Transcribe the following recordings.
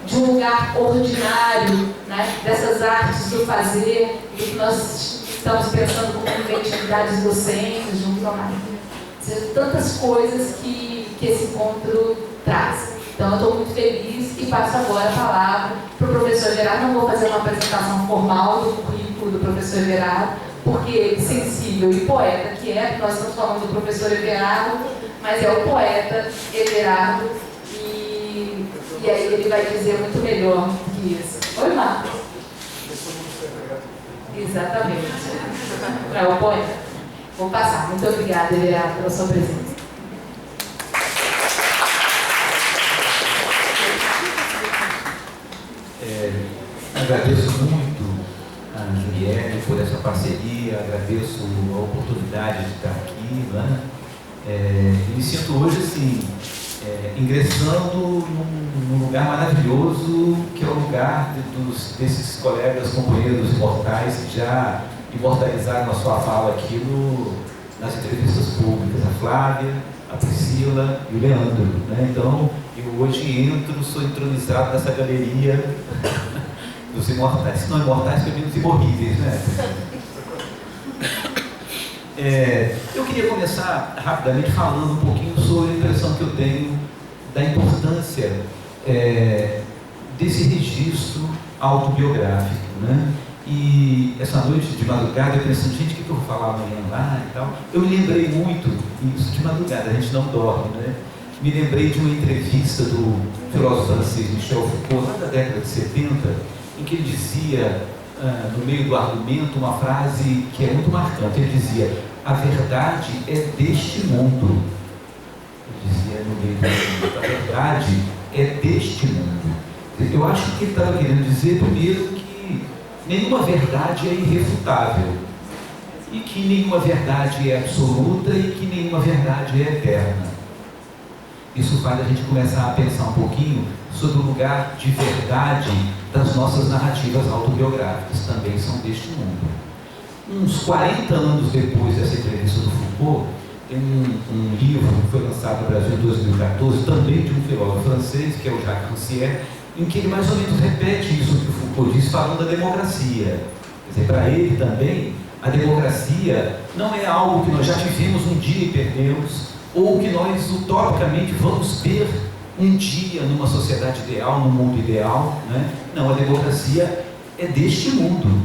de um lugar ordinário, né, dessas artes do fazer, do que nós estamos pensando como identidades docentes, junto ao marido. Tantas coisas que esse encontro traz. Então, eu estou muito feliz e passo agora a palavra para o professor Gerardo. Não vou fazer uma apresentação formal do currículo do professor Gerardo, porque ele, sensível e poeta que é, nós estamos falando do professor Everardo, mas é o poeta Everardo, e aí ele vai dizer muito melhor que isso. Oi, Marcos. Exatamente. É o poeta. Vou passar. Muito obrigada, Everardo, pela sua presença. Agradeço muito a Juliette por essa parceria, agradeço a oportunidade de estar aqui, né? Me sinto hoje assim, ingressando num lugar maravilhoso, que é o lugar desses colegas, companheiros imortais que já imortalizaram a sua fala aqui nas entrevistas públicas, a Flávia, a Priscila e o Leandro, né? Então, eu hoje sou entronizado nessa galeria dos imortais, se não imortais, pelo menos imorríveis, né? Eu queria começar rapidamente falando um pouquinho sobre a impressão que eu tenho da importância desse registro autobiográfico, né? E essa noite de madrugada eu pensando, gente, o que eu vou falar amanhã lá e tal? Eu me lembrei muito, isso de madrugada, a gente não dorme, né? Me lembrei de uma entrevista do filósofo francês Michel Foucault, lá da década de 70, em que ele dizia, no meio do argumento, uma frase que é muito marcante. Ele dizia: a verdade é deste mundo. Ele dizia no meio do argumento: a verdade é deste mundo. Eu acho que ele estava querendo dizer, primeiro, que nenhuma verdade é irrefutável, e que nenhuma verdade é absoluta, e que nenhuma verdade é eterna. Isso faz a gente começar a pensar um pouquinho sobre o lugar de verdade das nossas narrativas autobiográficas, também são deste mundo. Uns 40 anos depois dessa entrevista do Foucault, tem um livro que foi lançado no Brasil em 2014, também de um filósofo francês, que é o Jacques Rancière, em que ele mais ou menos repete isso que o Foucault diz, falando da democracia. Quer dizer, para ele também, a democracia não é algo que nós já tivemos um dia e perdemos, ou que nós utopicamente vamos ter um dia numa sociedade ideal, num mundo ideal, né? Não, a democracia é deste mundo.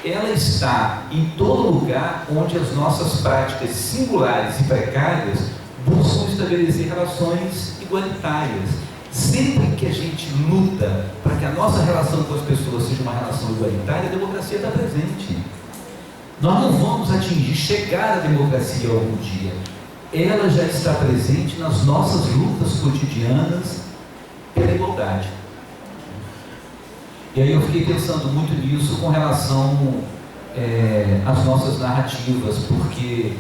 Ela está em todo lugar onde as nossas práticas singulares e precárias buscam estabelecer relações igualitárias. Sempre que a gente luta para que a nossa relação com as pessoas seja uma relação igualitária, a democracia está presente. Nós não vamos chegar à democracia algum dia. Ela já está presente nas nossas lutas cotidianas pela igualdade. E aí eu fiquei pensando muito nisso com relação às nossas narrativas, porque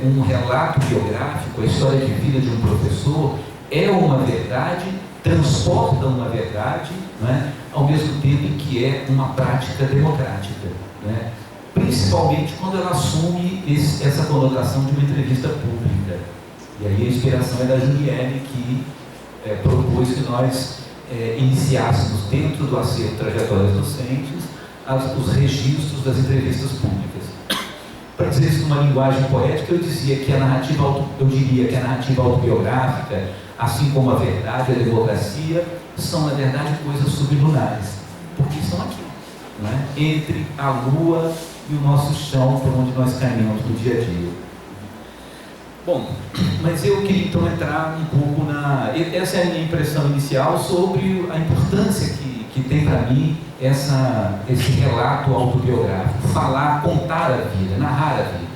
um relato biográfico, a história de vida de um professor, é uma verdade, transporta uma verdade, né, ao mesmo tempo em que é uma prática democrática, né? Principalmente quando ela assume essa conotação de uma entrevista pública. E aí a inspiração é da Juliette, que propôs que nós iniciássemos dentro do acervo Trajetórias Docentes os registros das entrevistas públicas. Para dizer isso numa linguagem poética, eu diria que a narrativa autobiográfica, assim como a verdade e a democracia, são, na verdade, coisas sublunares, porque estão aqui, não é? Entre a lua e o nosso chão, por onde nós caminhamos no dia a dia. Bom, mas eu queria então entrar um pouco essa é a minha impressão inicial sobre a importância que tem para mim esse relato autobiográfico, contar a vida, narrar a vida.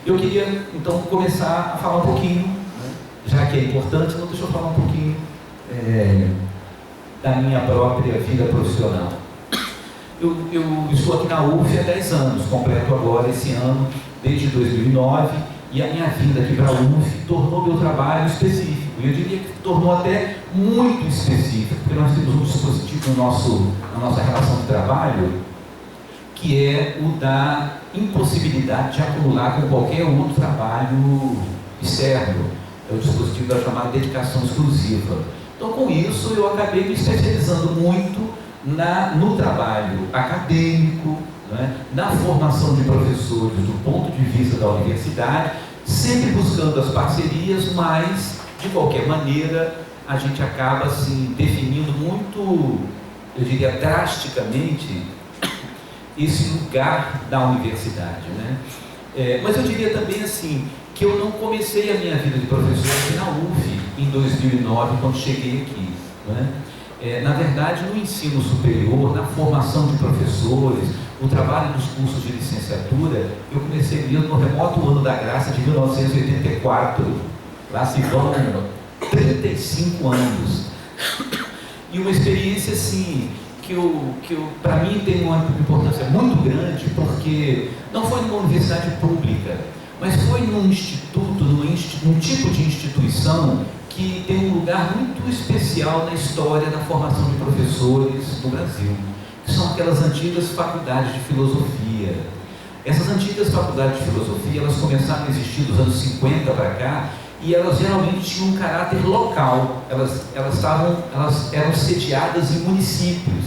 Eu queria então começar a falar um pouquinho, né, já que é importante, então deixa eu falar um pouquinho da minha própria vida profissional. Eu estou aqui na UF há 10 anos, completo agora esse ano, desde 2009, e a minha vinda aqui para a UF tornou meu trabalho específico. Eu diria que tornou até muito específico, porque nós temos um dispositivo na nossa relação de trabalho, que é o da impossibilidade de acumular com qualquer outro trabalho externo. É o dispositivo da chamada dedicação exclusiva. Então, com isso, eu acabei me especializando muito no trabalho acadêmico, né, na formação de professores do ponto de vista da universidade, sempre buscando as parcerias, mas, de qualquer maneira, a gente acaba assim, definindo muito, eu diria, drasticamente, esse lugar da universidade, né? Mas eu diria também assim, que eu não comecei a minha vida de professor aqui na UF em 2009, quando cheguei aqui, né? Na verdade, no ensino superior, na formação de professores, no trabalho dos cursos de licenciatura, eu comecei mesmo no remoto ano da graça de 1984. Lá se vão 35 anos. E uma experiência assim, que para mim tem uma importância muito grande, porque não foi numa universidade pública, mas foi num instituto, num tipo de instituição que tem um lugar muito especial na história da formação de professores no Brasil, que são aquelas antigas faculdades de filosofia. Essas antigas faculdades de filosofia, elas começaram a existir dos anos 50 para cá, e elas geralmente tinham um caráter local, elas eram sediadas em municípios,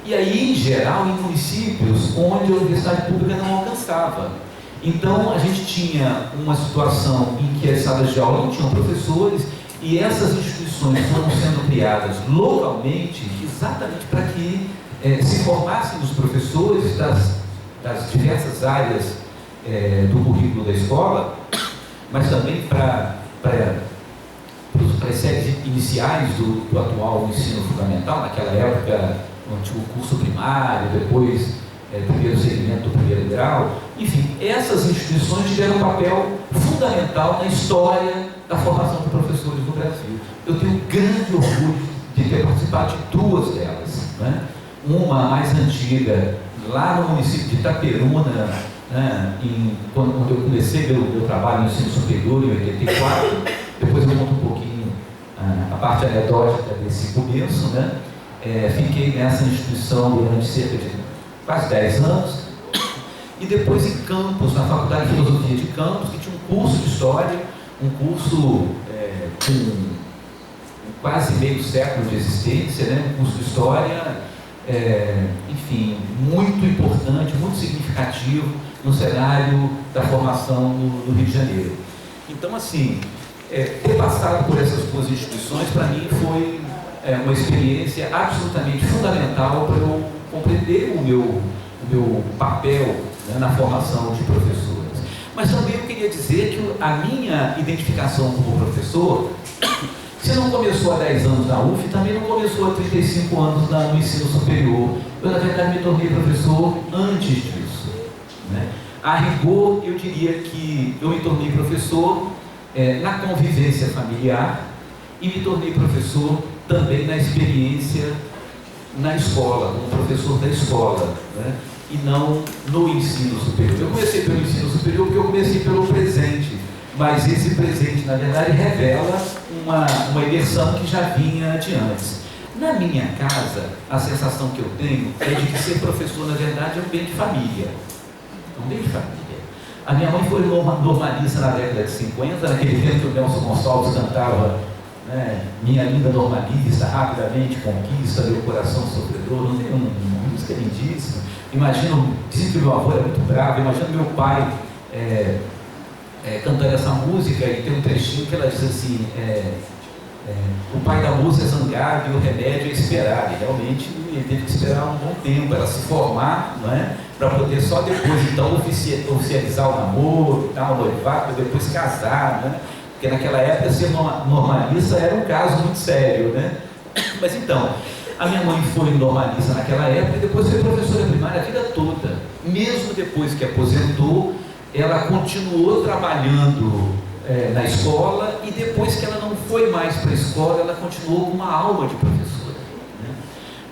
e aí em geral em municípios onde a universidade pública não alcançava. Então a gente tinha uma situação em que as salas de aula não tinham professores, e essas instituições foram sendo criadas localmente exatamente para que se formassem os professores das diversas áreas do currículo da escola, mas também para as séries iniciais do atual ensino fundamental. Naquela época, no antigo curso primário, depois primeiro segmento do primeiro grau. Enfim, essas instituições tiveram um papel fundamental na história da formação de professores no Brasil. Eu tenho grande orgulho de ter participado de duas delas, né? Uma mais antiga, lá no município de Itaperuna, né, quando eu comecei meu trabalho no ensino superior em 84, depois eu conto um pouquinho a parte anedótica desse começo, né? Fiquei nessa instituição durante cerca de quase 10 anos, e depois em Campos, na Faculdade de Filosofia de Campos, que tinha um curso de História, um curso com quase meio século de existência, né? Um curso de História, enfim, muito importante, muito significativo no cenário da formação no Rio de Janeiro. Então, assim, ter passado por essas duas instituições, para mim, foi uma experiência absolutamente fundamental para eu compreender o meu papel, né, na formação de professores. Mas também eu queria dizer que a minha identificação como professor, se não começou há 10 anos na UF, também não começou há 35 anos no ensino superior. Eu, na verdade, me tornei professor antes disso, né? A rigor, eu diria que eu me tornei professor na convivência familiar, e me tornei professor também na experiência na escola, como professor da escola, né? E não no ensino superior. Eu comecei pelo ensino superior porque eu comecei pelo presente, mas esse presente, na verdade, revela uma imersão que já vinha de antes. Na minha casa, a sensação que eu tenho é de que ser professor, na verdade, é um bem de família. É um bem de família. A minha mãe foi normalista na década de 50, naquele tempo que o Nelson Gonçalves cantava, né, minha linda normalista, rapidamente conquista meu coração sofredor. Não tem uma música lindíssima. Imagino, dizem que meu avô era muito bravo, imagino meu pai cantando essa música, e tem um trechinho que ela diz assim, o pai da música é zangado e o remédio é esperar. E realmente ele teve que esperar um bom tempo, ela se formar, não é? Para poder só depois então oficializar o namoro, o noivado, para depois casar, né? Porque naquela época ser normalista era um caso muito sério, né? Mas então, a minha mãe foi normalista naquela época e depois foi professora primária a vida toda. Mesmo depois que aposentou, ela continuou trabalhando na escola, e depois que ela não foi mais para a escola, ela continuou com uma alma de professora, né?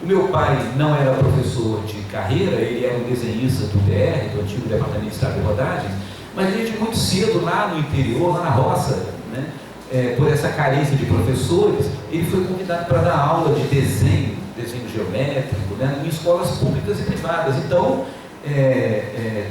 O meu pai não era professor de carreira, ele era um desenhista do DR, do antigo Departamento de Estrada e Rodagens, mas desde muito cedo, lá no interior, lá na roça, né, por essa carência de professores, ele foi convidado para dar aula de desenho geométrico, né, em escolas públicas e privadas. Então,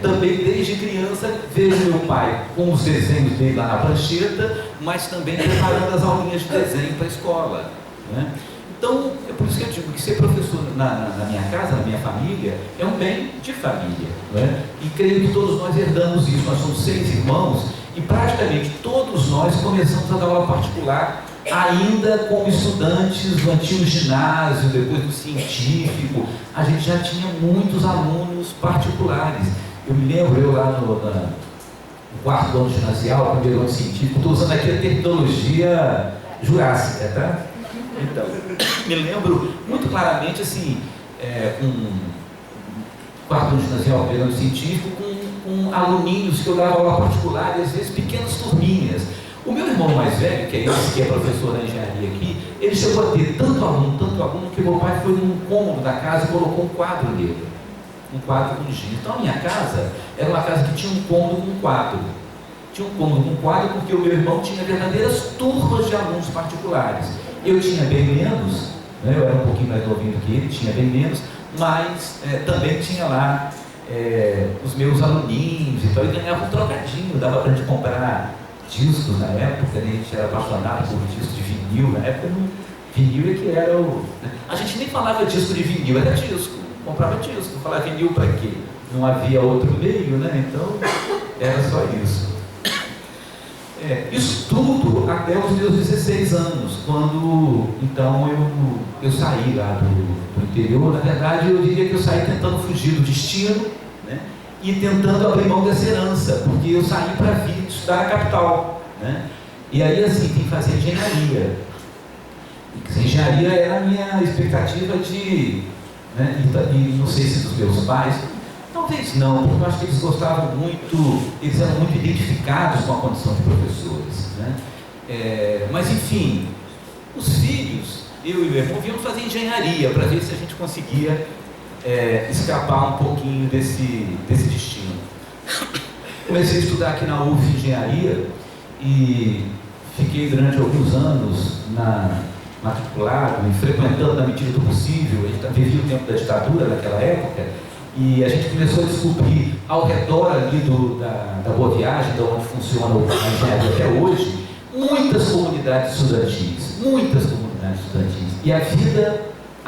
também desde criança vejo meu pai com os desenhos dele lá na prancheta, mas também preparando as aulinhas de desenho para a escola, né? Então, é por isso que eu digo que ser professor na minha casa, na minha família, é um bem de família, né? E creio que todos nós herdamos isso. Nós somos 6 irmãos e praticamente todos nós começamos a dar aula particular ainda como estudantes do antigo ginásio, depois do científico. A gente já tinha muitos alunos particulares. Eu me lembro, eu lá no quarto ano ginasial, primeiro ano científico, estou usando aqui a terminologia jurássica, tá? Então, me lembro muito claramente, assim, com quarto ano ginasial, primeiro ano científico, com aluninhos que eu dava aula particular e às vezes pequenas turminhas. O meu irmão mais velho, que é esse que é professor da engenharia aqui, ele chegou a ter tanto aluno, que meu pai foi num cômodo da casa e colocou um quadro nele. Um quadro com giz. Então a minha casa era uma casa que tinha um cômodo com quadro. Tinha um cômodo com quadro porque o meu irmão tinha verdadeiras turmas de alunos particulares. Eu tinha bem menos, né? Eu era um pouquinho mais novinho do que ele, tinha bem menos, mas também tinha lá os meus aluninhos, então eu ganhava um trocadinho, dava para a gente comprar discos na época, né? A gente era apaixonado por discos de vinil, na época vinil é que era o... A gente nem falava disco de vinil, era disco, comprava disco, falava vinil para quê? Não havia outro meio, né? Então era só isso. Isso tudo até os meus 16 anos, quando então eu saí lá do interior. Na verdade, eu diria que eu saí tentando fugir do destino, né? E tentando abrir mão dessa herança, porque eu saí para vir estudar na capital, né? E aí, assim, tem que fazer engenharia. E engenharia era a minha expectativa de, né? E não sei se dos meus pais, talvez não, porque eu acho que eles gostavam muito, eles eram muito identificados com a condição de professores, né? Mas enfim, os filhos, eu e meu irmão, viemos fazer engenharia para ver se a gente conseguia escapar um pouquinho desse destino. Comecei a estudar aqui na UF Engenharia e fiquei durante alguns anos matriculado e frequentando na medida do possível. A gente vivia o tempo da ditadura naquela época e a gente começou a descobrir ao redor ali da Boa Viagem, de onde funciona a engenharia até hoje, muitas comunidades estudantis, e a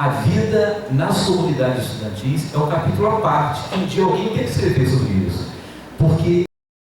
vida nas comunidades estudantis é um capítulo à parte. Um dia alguém tem que escrever sobre isso, porque